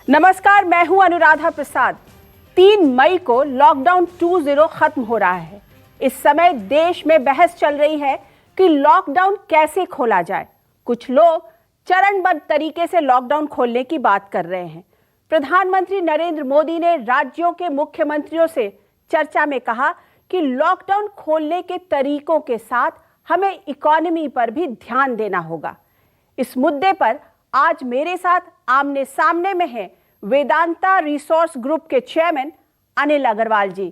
नमस्कार, मैं हूं अनुराधा प्रसाद। 3 मई को लॉकडाउन 2.0 खत्म हो रहा है। इस समय देश में बहस चल रही है कि लॉकडाउन कैसे खोला जाए। कुछ लोग चरणबद्ध तरीके से लॉकडाउन खोलने की बात कर रहे हैं। प्रधानमंत्री नरेंद्र मोदी ने राज्यों के मुख्यमंत्रियों से चर्चा में कहा कि लॉकडाउन खोलने के तरीकों के साथ हमें इकोनॉमी पर भी ध्यान देना होगा। इस मुद्दे पर आज मेरे साथ आमने सामने में है वेदांता रिसोर्स ग्रुप के चेयरमैन अनिल अग्रवाल जी।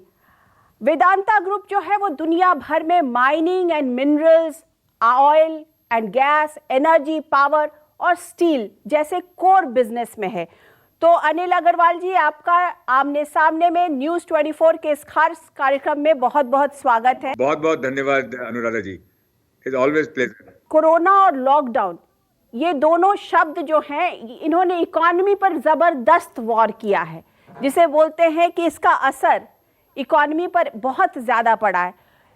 वेदांता ग्रुप जो है वो दुनिया भर में mining and minerals, oil and gas, energy, power और स्टील जैसे कोर बिजनेस में है। तो अनिल अग्रवाल जी, आपका आमने सामने में न्यूज़ 24 के इस खास कार्यक्रम में बहुत बहुत स्वागत है। बहुत बहुत धन्यवाद Anuradha ji. It's always pleasure. Corona और लॉकडाउन, ये दोनों शब्द जो हैं, इन्होंने इकोनॉमी पर जबरदस्त वॉर किया है, जिसे बोलते हैं कि इसका असर इकोनॉमी पर बहुत ज्यादा पड़ा है।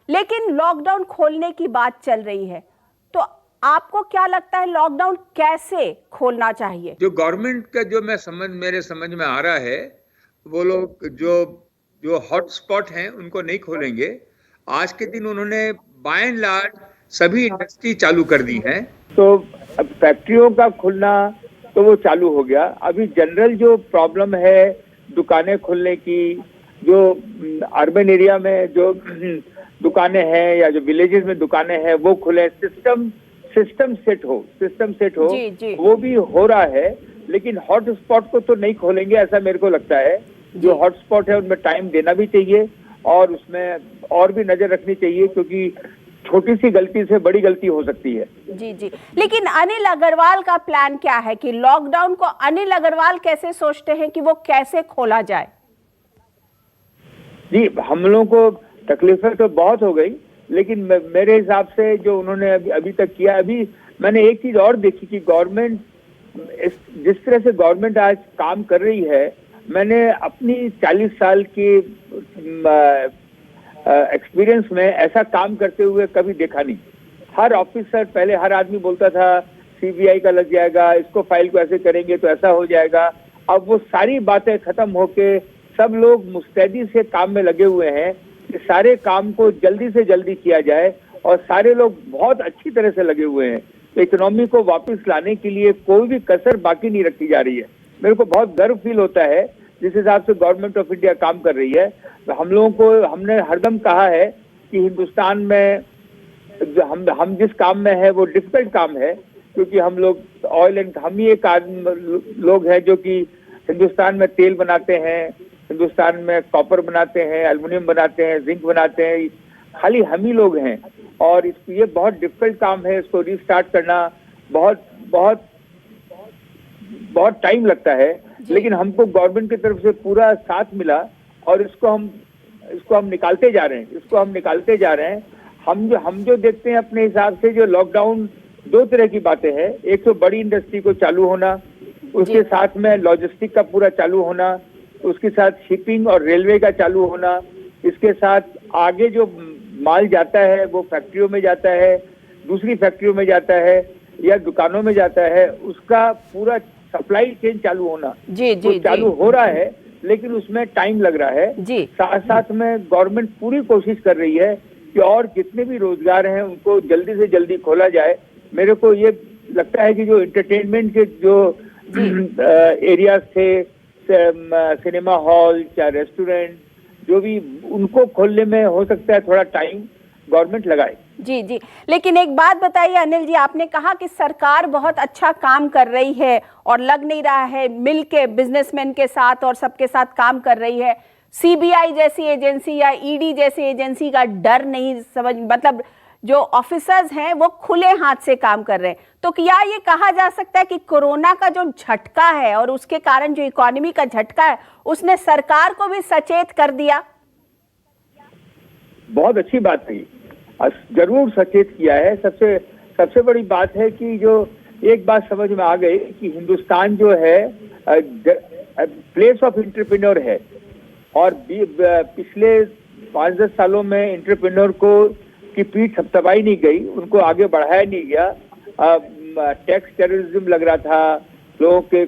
लेकिन लॉकडाउन खोलने की बात चल रही है, तो आपको क्या लगता है लॉकडाउन कैसे खोलना चाहिए? जो गवर्नमेंट का मेरे समझ में आ रहा है, वो लोग जो हॉटस्पॉट हैं उनको नहीं खोलेंगे। आज के दिन उन्होंने बाय एंड लार्ज सभी इंडस्ट्री चालू कर दी हैं। तो अब फैक्ट्रियों का खुलना तो वो चालू हो गया। अभी जनरल जो प्रॉब्लम है दुकानें खुलने की, जो अर्बन एरिया में जो दुकानें हैं या जो विलेजेस में दुकानें हैं वो खुले, सिस्टम सेट हो जी, जी। वो भी हो रहा है। लेकिन हॉट स्पॉट को तो नहीं खोलेंगे ऐसा मेरे को लगता है। जो हॉट स्पॉट है उनमें टाइम देना भी चाहिए और उसमें और भी नजर रखनी चाहिए, क्योंकि छोटी सी गलती से बड़ी गलती हो सकती है। जी जी। लेकिन अनिल अग्रवाल का प्लान क्या है कि लॉकडाउन को अनिल अग्रवाल कैसे सोचते हैं कि वो कैसे खोला जाए? जी, हम लोगों को तकलीफें तो बहुत हो गई, लेकिन मेरे हिसाब से जो उन्होंने अभी तक किया, अभी मैंने एक चीज और देखी कि गवर्नमेंट जिस तरह से गवर्नमेंट आज काम कर रही है, मैंने अपनी 40 साल की एक्सपीरियंस में ऐसा काम करते हुए कभी देखा नहीं। हर ऑफिसर, पहले हर आदमी बोलता था सीबीआई का लग जाएगा, इसको फाइल को ऐसे करेंगे तो ऐसा हो जाएगा। अब वो सारी बातें खत्म होके सब लोग मुस्तैदी से काम में लगे हुए हैं कि सारे काम को जल्दी से जल्दी किया जाए, और सारे लोग बहुत अच्छी तरह से लगे हुए हैं। तो इकोनॉमी को वापस लाने के लिए कोई भी कसर बाकी नहीं रखी जा रही है। मेरे को बहुत गर्व फील होता है जिस हिसाब से गवर्नमेंट ऑफ इंडिया काम कर रही है। तो हमने हरदम कहा है कि हिंदुस्तान में हम जिस काम में है वो डिफिकल्ट काम है, क्योंकि हम लोग ऑयल एंड, हम ही एक लोग हैं जो कि हिंदुस्तान में तेल बनाते हैं, हिंदुस्तान में कॉपर बनाते हैं, एल्युमिनियम बनाते हैं, जिंक बनाते हैं, खाली हम ही लोग हैं। और ये बहुत डिफिकल्ट काम है। इसको रीस्टार्ट करना बहुत बहुत बहुत टाइम लगता है, लेकिन हमको गवर्नमेंट की तरफ से पूरा साथ मिला और इसको हम निकालते जा रहे हैं। हम जो देखते हैं अपने हिसाब से, जो लॉकडाउन, 2 तरह की बातें हैं। एक तो बड़ी इंडस्ट्री को चालू होना, उसके साथ में लॉजिस्टिक का पूरा चालू होना, उसके साथ शिपिंग और रेलवे का चालू होना, इसके साथ आगे जो माल जाता है वो फैक्ट्रियों में जाता है, दूसरी फैक्ट्रियों में जाता है या दुकानों में जाता है, उसका पूरा सप्लाई चेन चालू होना। जी, चालू हो रहा है, लेकिन उसमें टाइम लग रहा है। जी। साथ साथ में गवर्नमेंट पूरी कोशिश कर रही है कि और जितने भी रोजगार हैं उनको जल्दी से जल्दी खोला जाए। मेरे को ये लगता है कि जो एंटरटेनमेंट के जो एरियाज थे, सिनेमा हॉल या रेस्टोरेंट, जो भी, उनको खोलने में हो सकता है थोड़ा टाइम गवर्नमेंट लगाए। जी जी। लेकिन एक बात बताइए अनिल जी, आपने कहा कि सरकार बहुत अच्छा काम कर रही है और लग नहीं रहा है, मिल के बिजनेसमैन के साथ और सबके साथ काम कर रही है। सीबीआई जैसी एजेंसी या ईडी जैसी एजेंसी का डर नहीं, मतलब जो ऑफिसर्स हैं वो खुले हाथ से काम कर रहे हैं। तो क्या ये कहा जा सकता है कि कोरोना का जो झटका है और उसके कारण जो इकोनॉमी का झटका है, उसने सरकार को भी सचेत कर दिया? बहुत अच्छी बात थी, जरूर सचेत किया है। सबसे बड़ी बात है कि जो एक बात समझ में आ गई कि हिंदुस्तान जो है प्लेस ऑफ एंटरप्रेन्योर है, और पिछले 5-10 सालों में एंटरप्रेन्योर को की पीठ थपथपाई नहीं गई, उनको आगे बढ़ाया नहीं गया। टैक्स टेररिज्म लग रहा था, लोगों के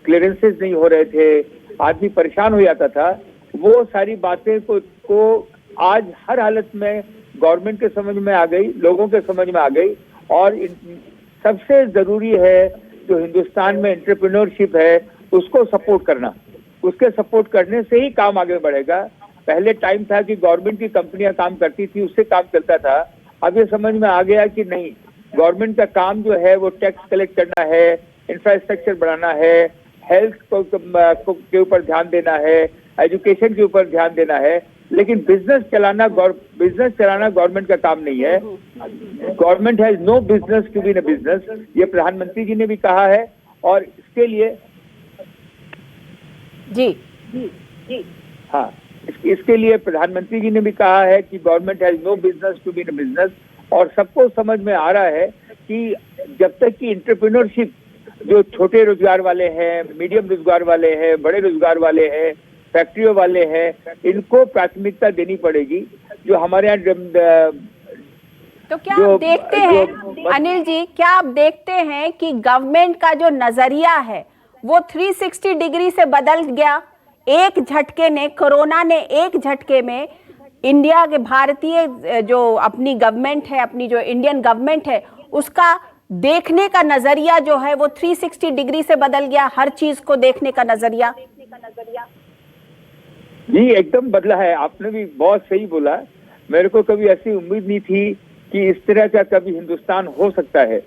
क्लियरेंसेस नहीं हो रहे थे, आदमी परेशान हो जाता था, वो सारी बातें को आज हर हालत में गवर्नमेंट के समझ में आ गई, लोगों के समझ में आ गई। और सबसे जरूरी है जो हिंदुस्तान में एंटरप्रेन्योरशिप है उसको सपोर्ट करना, उसके सपोर्ट करने से ही काम आगे बढ़ेगा। पहले टाइम था कि गवर्नमेंट की कंपनियां काम करती थी, उससे काम चलता था। अब ये समझ में आ गया कि नहीं, गवर्नमेंट का काम जो है वो टैक्स कलेक्ट करना है, इंफ्रास्ट्रक्चर बढ़ाना है, हेल्थ के ऊपर ध्यान देना है, एजुकेशन के ऊपर ध्यान देना है। लेकिन बिजनेस चलाना गवर्नमेंट का काम नहीं है। Government has no business to be in business, ये प्रधानमंत्री जी ने भी कहा है। और इसके लिए हाँ, इसके लिए प्रधानमंत्री जी ने भी कहा है कि government has no business to be in business. और सबको समझ में आ रहा है कि जब तक कि एंटरप्रेन्योरशिप जो छोटे रोजगार वाले हैं, मीडियम रोजगार वाले हैं, बड़े रोजगार वाले हैं, फैक्ट्रियों वाले हैं, इनको प्राथमिकता देनी पड़ेगी। जो हमारे यहाँ तो क्या आप देखते हैं अनिल जी, क्या आप देखते हैं कि गवर्नमेंट का जो नजरिया है वो 360 डिग्री से बदल गया? एक झटके ने, कोरोना ने एक झटके में इंडिया के भारतीय जो अपनी गवर्नमेंट है, अपनी जो इंडियन गवर्नमेंट है, उसका देखने का नजरिया जो है वो 360 डिग्री से बदल गया, हर चीज को देखने का नजरिया। जी एकदम बदला है, आपने भी बहुत सही बोला। मेरे को कभी ऐसी उम्मीद नहीं थी कि इस तरह का कभी हिंदुस्तान हो सकता है।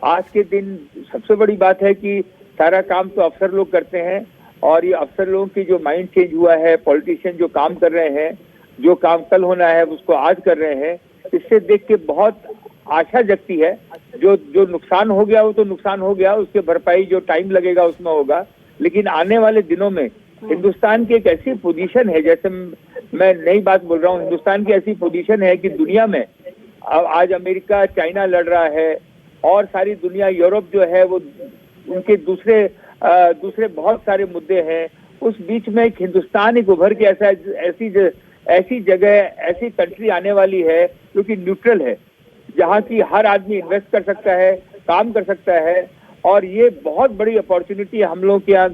आज के दिन सबसे बड़ी बात है कि सारा काम तो अफसर लोग करते हैं, और ये अफसर लोगों की जो माइंड चेंज हुआ है, पॉलिटिशियन जो काम कर रहे हैं, जो काम कल होना है उसको आज कर रहे हैं, इससे देख के बहुत आशा जगती है। जो नुकसान हो गया वो तो नुकसान हो गया, उसके भरपाई जो टाइम लगेगा उसमें होगा। लेकिन आने वाले दिनों में हिंदुस्तान की एक ऐसी पोजीशन है, जैसे मैं नई बात बोल रहा हूँ, हिंदुस्तान की ऐसी पोजीशन है कि दुनिया में आज अमेरिका चाइना लड़ रहा है, और सारी दुनिया, यूरोप जो है वो उनके दूसरे बहुत सारे मुद्दे हैं। उस बीच में एक हिंदुस्तान एक उभर के ऐसी जगह, ऐसी कंट्री आने वाली है जो कि न्यूट्रल है, जहाँ की हर आदमी इन्वेस्ट कर सकता है, काम कर सकता है। और ये बहुत बड़ी अपॉर्चुनिटी है हम लोग के यहाँ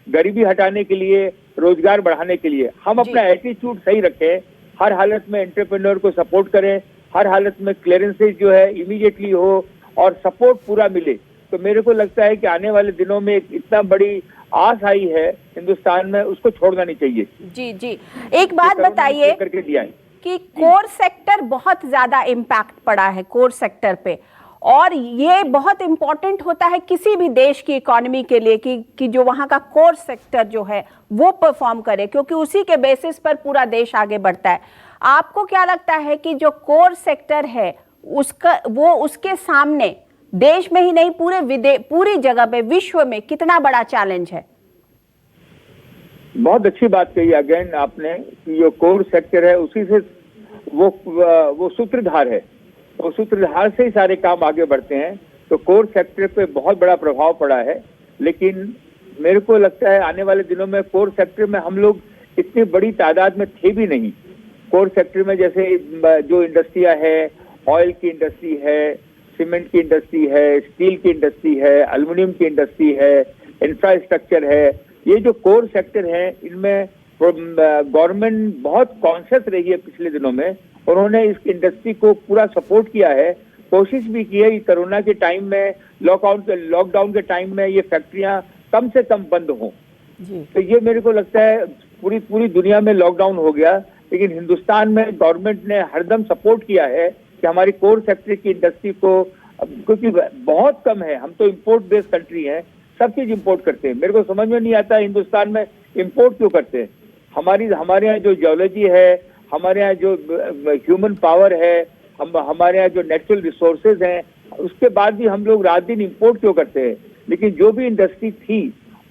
गरीबी हटाने के लिए, रोजगार बढ़ाने के लिए। हम अपना एटीट्यूड सही रखें, हर हालत में एंटरप्रेन्योर को सपोर्ट करें, हर हालत में क्लियरेंसेज जो है इमीडिएटली हो और सपोर्ट पूरा मिले। तो मेरे को लगता है कि आने वाले दिनों में एक इतना बड़ी आस आई है हिंदुस्तान में, उसको छोड़ना नहीं चाहिए। जी एक बात बताइए करके दिया है कि कोर सेक्टर बहुत ज्यादा इम्पैक्ट पड़ा है कोर सेक्टर पे, और ये बहुत इंपॉर्टेंट होता है किसी भी देश की इकोनॉमी के लिए कि जो वहाँ का कोर सेक्टर जो है वो परफॉर्म करे, क्योंकि उसी के बेसिस पर पूरा देश आगे बढ़ता है। आपको क्या लगता है कि जो कोर सेक्टर है उसके सामने देश में ही नहीं पूरी जगह पे, विश्व में कितना बड़ा चैलेंज है? बहुत अच्छी बात कही अगेन आपने कि जो कोर सेक्टर है उसी से वो सूत्रधार है, वो सूत्रधार से ही सारे काम आगे बढ़ते हैं। तो कोर सेक्टर पे बहुत बड़ा प्रभाव पड़ा है। लेकिन मेरे को लगता है आने वाले दिनों में कोर सेक्टर में हम लोग इतनी बड़ी तादाद में थे भी नहीं। कोर सेक्टर में जैसे जो इंडस्ट्रियां है, ऑयल की इंडस्ट्री है, सीमेंट की इंडस्ट्री है, स्टील की इंडस्ट्री है, एल्युमिनियम की इंडस्ट्री है, इंफ्रास्ट्रक्चर है, ये जो कोर सेक्टर है इनमें गवर्नमेंट बहुत कॉन्शियस रही है पिछले दिनों में। उन्होंने इस इंडस्ट्री को पूरा सपोर्ट किया है, कोशिश भी की है कि कोरोना के टाइम में, लॉकडाउन के टाइम में ये फैक्ट्रियां कम से कम बंद हों। तो ये मेरे को लगता है पूरी दुनिया में लॉकडाउन हो गया, लेकिन हिंदुस्तान में गवर्नमेंट ने हरदम सपोर्ट किया है कि हमारी कोर सेक्टर की इंडस्ट्री को, क्योंकि बहुत कम है, हम तो इंपोर्ट बेस्ड कंट्री हैं, सब चीज इंपोर्ट करते हैं। मेरे को समझ में नहीं आता हिंदुस्तान में इंपोर्ट क्यों करते हैं। हमारे यहाँ जो जियोलॉजी है, हमारे यहाँ जो ह्यूमन पावर है, हमारे यहाँ जो नेचुरल रिसोर्सेज हैं, उसके बाद भी हम लोग रात दिन इंपोर्ट क्यों करते हैं। लेकिन जो भी इंडस्ट्री थी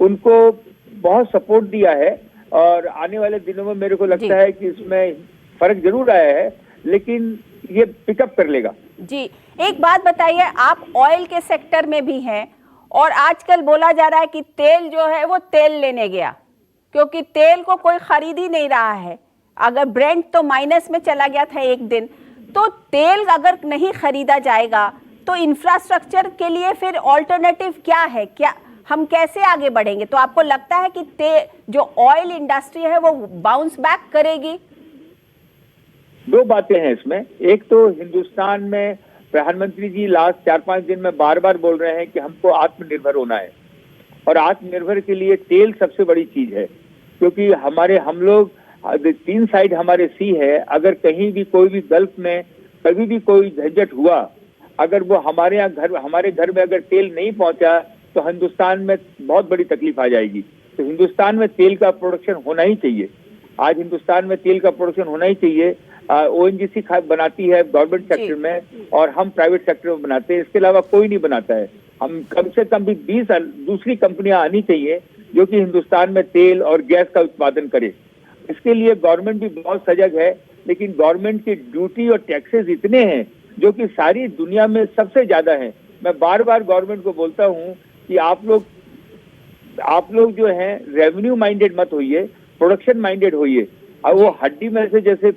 उनको बहुत सपोर्ट दिया है, और आने वाले दिनों में मेरे को लगता है कि इसमें फर्क जरूर आया है, लेकिन ये पिकअप कर लेगा। जी एक बात बताइए, आप ऑयल के सेक्टर में भी हैं, और आजकल बोला जा रहा है कि तेल जो है वो तेल लेने गया, क्योंकि तेल को कोई खरीद ही नहीं रहा है। अगर ब्रेंट तो माइनस में चला गया था एक दिन, तो तेल अगर नहीं खरीदा जाएगा तो इंफ्रास्ट्रक्चर के लिए फिर ऑल्टरनेटिव क्या है? क्या हम कैसे आगे बढ़ेंगे? तो आपको लगता है कि जो ऑयल इंडस्ट्री है वो बाउंस बैक करेगी? दो बातें हैं इसमें। एक तो हिंदुस्तान में प्रधानमंत्री जी लास्ट 4-5 दिन में बार बार बोल रहे हैं कि हमको आत्मनिर्भर होना है, और आत्मनिर्भर के लिए तेल सबसे बड़ी चीज है, क्योंकि हम लोग 3 साइड हमारे सी है। अगर कहीं भी कोई भी गल्फ में कभी भी कोई झंझट हुआ, अगर वो हमारे घर में अगर तेल नहीं पहुंचा तो हिंदुस्तान में बहुत बड़ी तकलीफ आ जाएगी। तो हिंदुस्तान में तेल का प्रोडक्शन होना ही चाहिए। आज हिंदुस्तान में तेल का प्रोडक्शन होना ही चाहिए। ONGC बनाती है गवर्नमेंट सेक्टर में, और हम प्राइवेट सेक्टर में बनाते हैं। इसके अलावा कोई नहीं बनाता है। हम कम से कम भी 20 दूसरी कंपनियां आनी चाहिए जो कि हिंदुस्तान में तेल और गैस का उत्पादन करे। इसके लिए गवर्नमेंट भी बहुत सजग है, लेकिन गवर्नमेंट की ड्यूटी और टैक्सेस इतने हैं जो कि सारी दुनिया में सबसे ज्यादा है। मैं बार बार गवर्नमेंट को बोलता हूँ कि आप लोग जो हैं रेवेन्यू माइंडेड मत होइए, प्रोडक्शन माइंडेड होइए। और वो हड्डी में से जैसे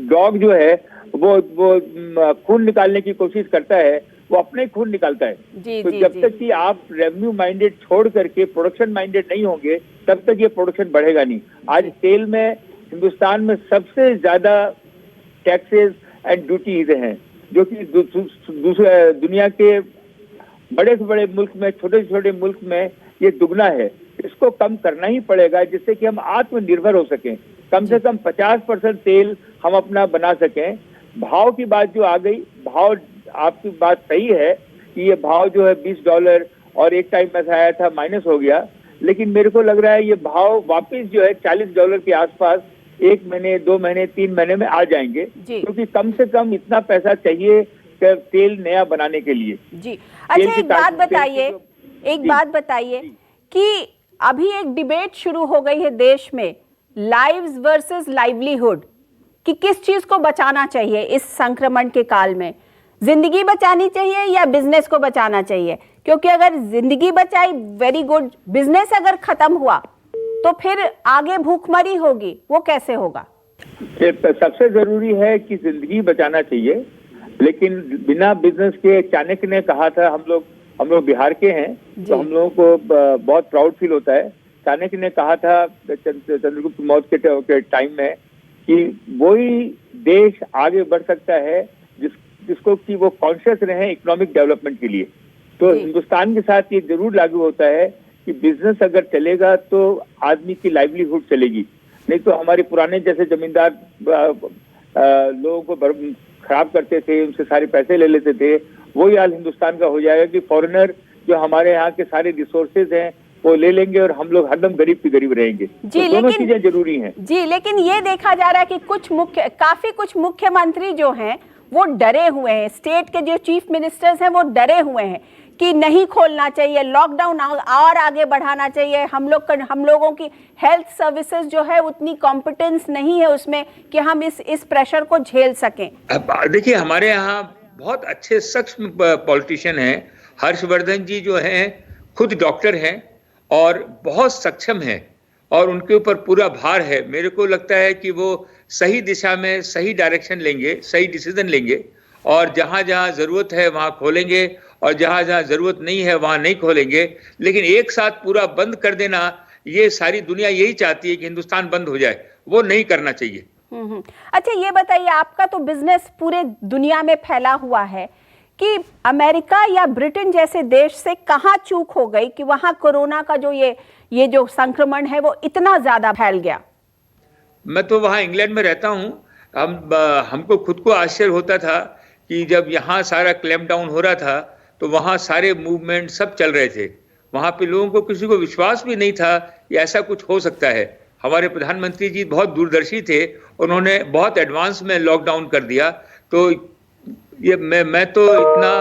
डॉग जो है वो खून निकालने की कोशिश करता है, वो अपने खून निकालता है। तो जब तक कि आप रेवेन्यू माइंडेड छोड़ करके प्रोडक्शन माइंडेड नहीं होंगे, तब तक ये प्रोडक्शन बढ़ेगा नहीं। आज तेल में हिंदुस्तान में सबसे ज्यादा टैक्सेस एंड ड्यूटीज हैं, जो कि दूसरे दुनिया के बड़े से बड़े मुल्क में, छोटे से छोटे मुल्क में ये दुगना है। इसको कम करना ही पड़ेगा, जिससे कि हम आत्मनिर्भर हो सकें। कम से कम 50% तेल हम अपना बना सकें। भाव की बात जो आ गई, भाव आपकी बात सही है कि ये भाव जो है $20 और एक टाइम ऐसा आया था माइनस हो गया, लेकिन मेरे को लग रहा है ये भाव वापस जो है $40 के आसपास 1 महीने, 2 महीने, 3 महीने में आ जाएंगे, क्योंकि कम से कम इतना पैसा चाहिए तेल नया बनाने के लिए। जी अच्छा, एक बात बताइए कि अभी एक डिबेट शुरू हो गई है देश में, लाइव्स वर्सेस लाइवलीहुड, कि किस चीज को बचाना चाहिए इस संक्रमण के काल में? जिंदगी बचानी चाहिए या बिजनेस को बचाना चाहिए? क्योंकि अगर जिंदगी बचाई वेरी गुड, बिजनेस अगर खत्म हुआ तो फिर आगे भूखमरी होगी, वो कैसे होगा? सबसे जरूरी है कि जिंदगी बचाना चाहिए, लेकिन बिना बिजनेस के चाणक्य ने कहा था, हम लोग बिहार के हैं तो हम लोगों को बहुत प्राउड फील होता है। चाणक्य ने कहा था चंद्रगुप्त मौर्य के टाइम में कि वही देश आगे बढ़ सकता है जिसको कि वो कॉन्शियस रहे इकोनॉमिक डेवलपमेंट के लिए। तो हिंदुस्तान के साथ ये जरूर लागू होता है कि बिजनेस अगर चलेगा तो आदमी की लाइवलीहुड चलेगी, नहीं तो हमारे पुराने जैसे जमींदार लोगों को खराब करते थे, उनसे सारे पैसे ले लेते थे, वही हाल हिंदुस्तान का हो जाएगा कि फॉरेनर जो हमारे यहाँ के सारे रिसोर्सेज हैं वो ले लेंगे और हम लोग हरदम गरीब की गरीब रहेंगे। तो दोनों चीजें जरूरी हैं। जी, लेकिन ये देखा जा रहा है कि काफी कुछ मुख्यमंत्री जो हैं वो डरे हुए हैं, स्टेट के जो चीफ मिनिस्टर्स हैं वो डरे हुए हैं कि नहीं खोलना चाहिए, लॉकडाउन और आगे बढ़ाना चाहिए। हम लोगों की हेल्थ सर्विसेज जो है उतनी कॉम्पिटेंस नहीं है उसमें कि हम इस प्रेशर को झेल सकें। देखिए, हमारे यहाँ बहुत अच्छे सक्षम पॉलिटिशियन हैं। हर्षवर्धन जी जो हैं खुद डॉक्टर हैं और बहुत सक्षम हैं, और उनके ऊपर पूरा भार है। मेरे को लगता है कि वो सही दिशा में सही डायरेक्शन लेंगे, सही डिसीजन लेंगे, और जहाँ जहाँ जरूरत है वहाँ खोलेंगे और जहाँ जहाँ जरूरत नहीं है वहाँ नहीं खोलेंगे। लेकिन एक साथ पूरा बंद कर देना, ये सारी दुनिया यही चाहती है कि हिंदुस्तान बंद हो जाए, वो नहीं करना चाहिए। अच्छा, ये बताइए, आपका तो बिजनेस पूरे दुनिया में फैला हुआ है कि अमेरिका या ब्रिटेन जैसे देश से कहाँ चूक हो गई कि वहां कोरोना का जो ये जो संक्रमण है वो इतना ज्यादा फैल गया? मैं तो वहाँ इंग्लैंड में रहता हूँ। हमको खुद को आश्चर्य होता था कि जब यहाँ सारा क्लैम्प डाउन हो रहा था तो वहाँ सारे मूवमेंट सब चल रहे थे। वहाँ पे लोगों को किसी को विश्वास भी नहीं था कि ऐसा कुछ हो सकता है। हमारे प्रधानमंत्री जी बहुत दूरदर्शी थे, उन्होंने बहुत एडवांस में लॉकडाउन कर दिया। तो ये मैं तो इतना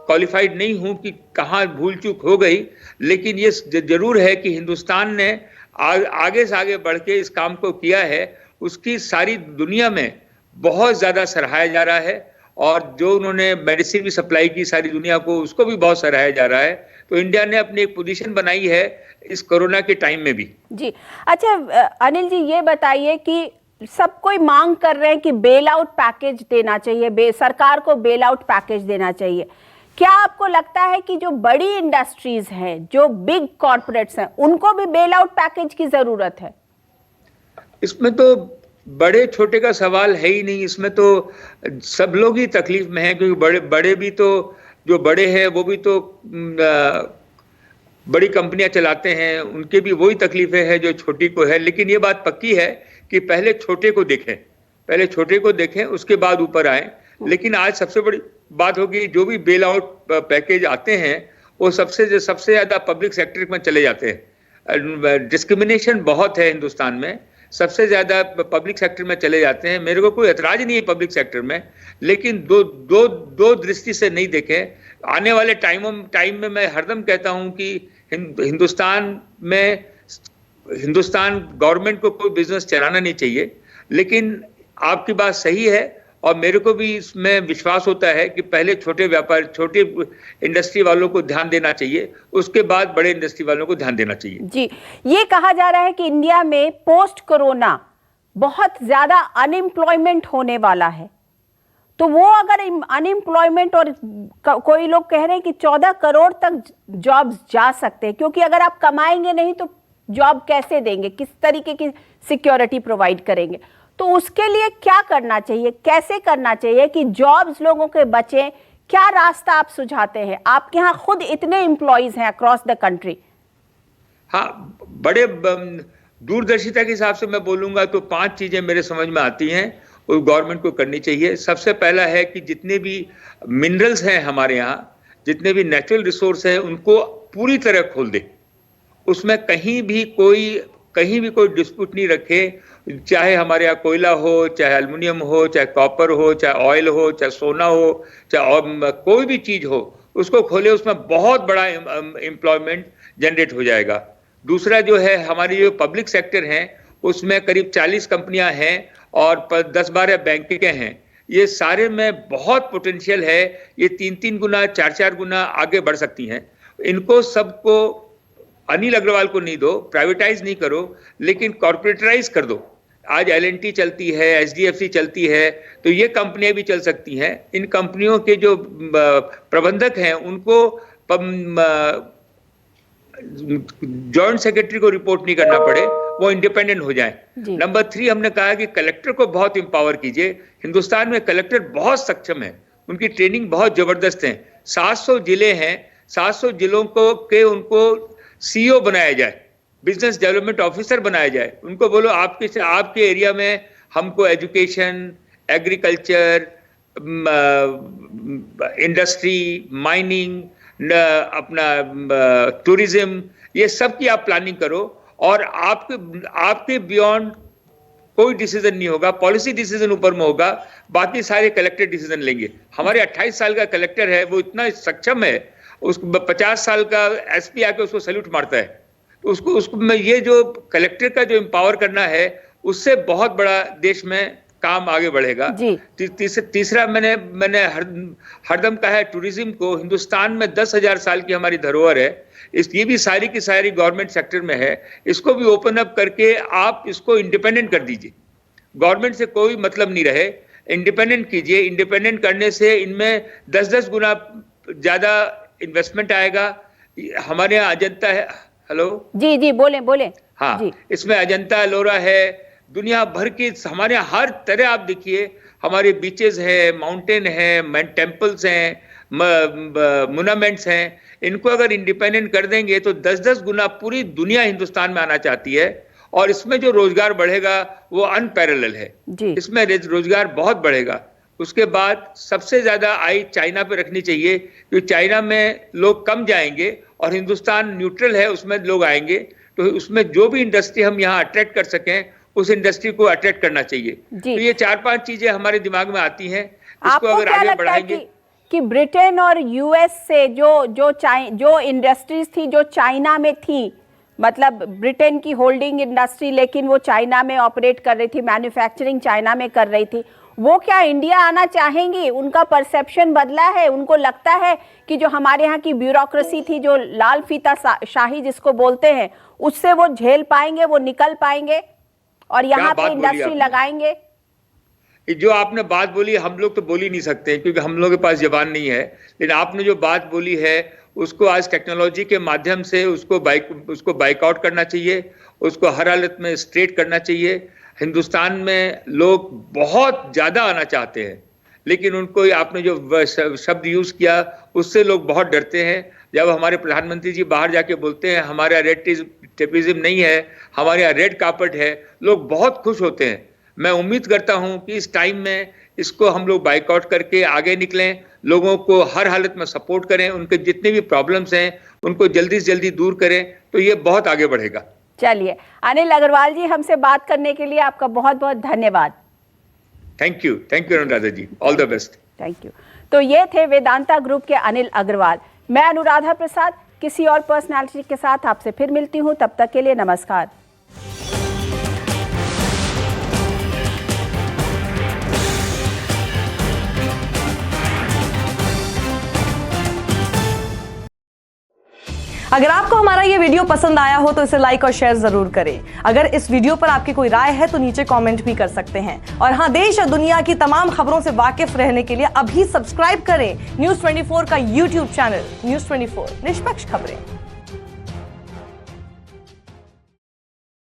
क्वालिफाइड नहीं हूँ कि कहाँ भूल चूक हो गई, लेकिन ये जरूर है कि हिंदुस्तान ने आगे से आगे बढ़ के इस काम को किया है। उसकी सारी दुनिया में बहुत ज़्यादा सराहाया जा रहा है, और जो उन्होंने मेडिसिन भी सप्लाई की सारी दुनिया को, उसको भी बहुत सराहाया जा रहा है। तो इंडिया ने अपनी एक पोजीशन बनाई है इस कोरोना के टाइम में भी। जी अच्छा, अनिल जी ये बताइए कि सब कोई मांग कर रहे हैं कि बेल आउट पैकेज देना चाहिए, सरकार को बेल आउट पैकेज देना चाहिए, क्या आपको लगता है कि जो बड़ी इंडस्ट्रीज हैं, जो बिग कॉर्पोरेट्स हैं, उनको भी बेल आउट पैकेज की जरूरत है? इसमें तो बड़े छोटे का सवाल है ही नहीं, इसमें तो सब लोग ही तकलीफ में हैं, क्योंकि बड़े बड़े भी तो, जो बड़े हैं वो भी तो बड़ी कंपनियां चलाते हैं, उनके भी वही तकलीफें हैं जो छोटी को है। लेकिन ये बात पक्की है कि पहले छोटे को देखें, उसके बाद ऊपर आए। लेकिन आज सबसे बड़ी बात होगी, जो भी बेल आउट पैकेज आते हैं वो सबसे ज्यादा पब्लिक सेक्टर में चले जाते हैं। डिस्क्रिमिनेशन बहुत है हिंदुस्तान में, सबसे ज्यादा पब्लिक सेक्टर में चले जाते हैं। मेरे को कोई एतराज नहीं है पब्लिक सेक्टर में, लेकिन दो दृष्टि से नहीं देखें। आने वाले टाइम में मैं हरदम कहता हूं कि हिंदुस्तान गवर्नमेंट को कोई बिजनेस चलाना नहीं चाहिए। लेकिन आपकी बात सही है, और मेरे को भी इसमें विश्वास होता है कि पहले छोटे इंडस्ट्री वालों को ध्यान देना चाहिए, उसके बाद बड़े इंडस्ट्री वालों को ध्यान देना चाहिए। जी, ये कहा जा रहा है कि इंडिया में पोस्ट कोरोना बहुत ज्यादा अनएम्प्लॉयमेंट होने वाला है। तो वो अगर अनएम्प्लॉयमेंट, और कोई लोग कह रहे हैं कि 14 करोड़ तक जॉब्स जा सकते हैं, क्योंकि अगर आप कमाएंगे नहीं तो जॉब कैसे देंगे, किस तरीके की सिक्योरिटी प्रोवाइड करेंगे? तो उसके लिए क्या करना चाहिए, कैसे करना चाहिए कि जॉब्स लोगों के बचें? क्या रास्ता आप सुझाते हैं? आपके यहाँ खुद इतने एम्प्लॉइज हैं अक्रॉस द कंट्री। हाँ, बड़े दूरदर्शिता के हिसाब से मैं बोलूंगा तो 5 चीजें मेरे समझ में आती हैं वो गवर्नमेंट को करनी चाहिए। सबसे पहला है कि जितने भी मिनरल्स हैं हमारे यहाँ, जितने भी नेचुरल रिसोर्स हैं, उनको पूरी तरह खोल दे। उसमें कहीं भी कोई डिस्प्यूट नहीं रखे, चाहे हमारे यहाँ कोयला हो, चाहे एल्युमिनियम हो, चाहे कॉपर हो, चाहे ऑयल हो, चाहे सोना हो, चाहे कोई भी चीज हो, उसको खोले। उसमें बहुत बड़ा एम्प्लॉयमेंट जनरेट हो जाएगा। दूसरा जो है, हमारी जो पब्लिक सेक्टर हैं उसमें करीब 40 कंपनियां हैं और 10-12 बैंकें हैं। ये सारे में बहुत पोटेंशियल है, ये 3-3 गुना 4-4 गुना आगे बढ़ सकती हैं। इनको सबको अनिल अग्रवाल को नहीं दो, प्राइवेटाइज नहीं करो, लेकिन कॉर्पोरेटराइज कर दो। आज L&T चलती है, HDFC चलती है, तो ये कंपनियां भी चल सकती हैं। इन कंपनियों के जो प्रबंधक हैं उनको जॉइंट सेक्रेटरी को रिपोर्ट नहीं करना पड़े, वो इंडिपेंडेंट हो जाएं। नंबर 3 हमने कहा कि कलेक्टर को बहुत एम्पावर कीजिए। हिंदुस्तान में कलेक्टर बहुत सक्षम है, उनकी ट्रेनिंग बहुत जबरदस्त है। 700 जिले हैं, 700 जिलों उनको CEO बनाया जाए, बिजनेस डेवलपमेंट ऑफिसर बनाया जाए। उनको बोलो आपके एरिया में हमको एजुकेशन, एग्रीकल्चर, इंडस्ट्री, माइनिंग, अपना टूरिज्म, ये सब की आप प्लानिंग करो। और आपके बियॉन्ड कोई डिसीजन नहीं होगा, पॉलिसी डिसीजन ऊपर में होगा, बाकी सारे कलेक्टर डिसीजन लेंगे। हमारे 28 साल का कलेक्टर है, वो इतना सक्षम है, उसको 50 साल का SP आके उसको सैल्यूट मारता है। तो उसको में ये जो कलेक्टर का जो एम्पावर करना है, उससे बहुत बड़ा देश में काम आगे बढ़ेगा। तीसरा मैंने हरदम कहा है, टूरिज्म को, हिंदुस्तान में 10,000 साल की हमारी धरोहर है, ये भी सारी की सारी गवर्नमेंट सेक्टर में है। इसको भी ओपन अप करके आप इसको इंडिपेंडेंट कर दीजिए, गवर्नमेंट से कोई मतलब नहीं रहे, इंडिपेंडेंट कीजिए। इंडिपेंडेंट करने से इनमें 10-10 गुना ज्यादा इन्वेस्टमेंट आएगा। हमारे यहाँ अजंता है, हेलो जी बोले हाँ जी। इसमें अजंता एलोरा है, दुनिया भर की, हमारे यहाँ हर तरह आप देखिए, हमारे बीचेस है, माउंटेन है, टेम्पल्स हैं, मोनामेंट्स हैं। इनको अगर इंडिपेंडेंट कर देंगे तो 10-10 गुना पूरी दुनिया हिंदुस्तान में आना चाहती है, और इसमें जो रोजगार बढ़ेगा वो अनपैरेलल है। इसमें रोजगार बहुत बढ़ेगा। उसके बाद सबसे ज्यादा आई चाइना पे रखनी चाहिए, क्योंकि चाइना में लोग कम जाएंगे और हिंदुस्तान न्यूट्रल है, उसमें लोग आएंगे। तो उसमें जो भी इंडस्ट्री हम यहाँ अट्रैक्ट कर सकें, उस इंडस्ट्री को अट्रैक्ट करना चाहिए। तो ये 4-5 चीजें हमारे दिमाग में आती हैं, इसको अगर आगे बढ़ाएंगे। कि ब्रिटेन और US से जो इंडस्ट्रीज थी जो चाइना में थी, मतलब ब्रिटेन की होल्डिंग इंडस्ट्री, लेकिन वो चाइना में ऑपरेट कर रही थी, मैन्युफैक्चरिंग चाइना में कर रही थी, वो क्या इंडिया आना चाहेंगी? उनका परसेप्शन बदला है? उनको लगता है कि जो हमारे यहाँ की ब्यूरोक्रेसी थी, जो लाल फीता शाही जिसको बोलते हैं, उससे वो झेल पाएंगे, वो निकल पाएंगे और यहाँ पे इंडस्ट्री लगाएंगे? जो आपने बात बोली हम लोग तो बोल ही नहीं सकते क्योंकि हम लोगों के पास जबान नहीं है, लेकिन आपने जो बात बोली है उसको आज टेक्नोलॉजी के माध्यम से उसको बाइकआउट करना चाहिए, उसको हर हालत में स्ट्रेट करना चाहिए। हिंदुस्तान में लोग बहुत ज़्यादा आना चाहते हैं, लेकिन उनको आपने जो शब्द यूज़ किया उससे लोग बहुत डरते हैं। जब हमारे प्रधानमंत्री जी बाहर जाके बोलते हैं हमारा रेड टेपिज्म नहीं है, हमारे यहाँ रेड कार्पेट है, लोग बहुत खुश होते हैं। मैं उम्मीद करता हूं कि इस टाइम में इसको हम लोग बाइकआउट करके आगे निकलें, लोगों को हर हालत में सपोर्ट करें, उनके जितने भी प्रॉब्लम्स हैं उनको जल्दी से जल्दी दूर करें, तो ये बहुत आगे बढ़ेगा। चलिए, अनिल अग्रवाल जी, हमसे बात करने के लिए आपका बहुत बहुत धन्यवाद। Thank you Anuradha ji, all the best. Thank you. तो ये थे वेदांता ग्रुप के अनिल अग्रवाल। मैं अनुराधा प्रसाद किसी और पर्सनालिटी के साथ आपसे फिर मिलती हूं, तब तक के लिए नमस्कार। अगर आपको हमारा ये वीडियो पसंद आया हो तो इसे लाइक और शेयर जरूर करें। अगर इस वीडियो पर आपकी कोई राय है तो नीचे कमेंट भी कर सकते हैं। और हाँ, देश और दुनिया की तमाम खबरों से वाकिफ रहने के लिए अभी सब्सक्राइब करें न्यूज़ 24 का यूट्यूब चैनल। न्यूज़ 24, निष्पक्ष खबरें।